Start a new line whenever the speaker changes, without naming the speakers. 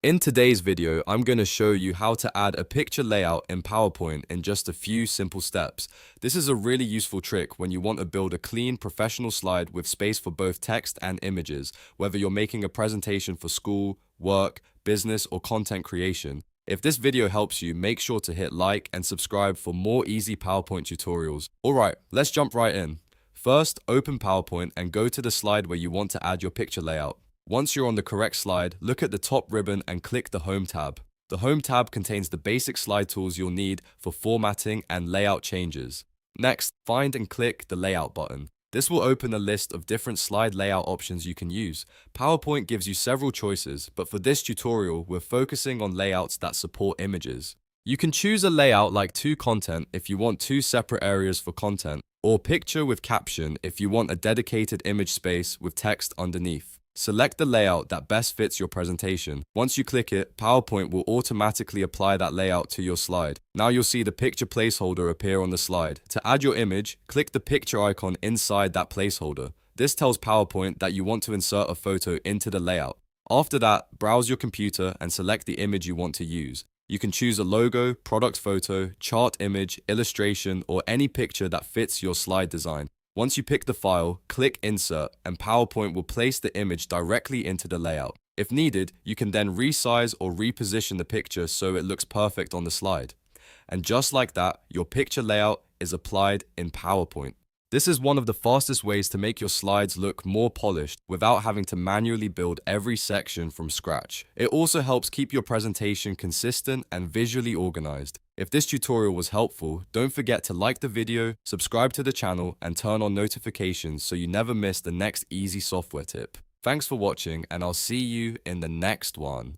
In today's video, I'm going to show you how to add a picture layout in PowerPoint in just a few simple steps. This is a really useful trick when you want to build a clean, professional slide with space for both text and images, whether you're making a presentation for school, work, business, or content creation. If this video helps you, make sure to hit like and subscribe for more easy PowerPoint tutorials. Alright, let's jump right in. First, open PowerPoint and go to the slide where you want to add your picture layout. Once you're on the correct slide, look at the top ribbon and click the Home tab. The Home tab contains the basic slide tools you'll need for formatting and layout changes. Next, find and click the Layout button. This will open a list of different slide layout options you can use. PowerPoint gives you several choices, but for this tutorial, we're focusing on layouts that support images. You can choose a layout like To Content if you want two separate areas for content, or Picture with Caption if you want a dedicated image space with text underneath. Select the layout that best fits your presentation. Once you click it, PowerPoint will automatically apply that layout to your slide. Now you'll see the picture placeholder appear on the slide. To add your image, click the picture icon inside that placeholder. This tells PowerPoint that you want to insert a photo into the layout. After that, browse your computer and select the image you want to use. You can choose a logo, product photo, chart image, illustration, or any picture that fits your slide design. Once you pick the file, click Insert, and PowerPoint will place the image directly into the layout. If needed, you can then resize or reposition the picture so it looks perfect on the slide. And just like that, your picture layout is applied in PowerPoint. This is one of the fastest ways to make your slides look more polished without having to manually build every section from scratch. It also helps keep your presentation consistent and visually organized. If this tutorial was helpful, don't forget to like the video, subscribe to the channel, and turn on notifications so you never miss the next easy software tip. Thanks for watching, and I'll see you in the next one.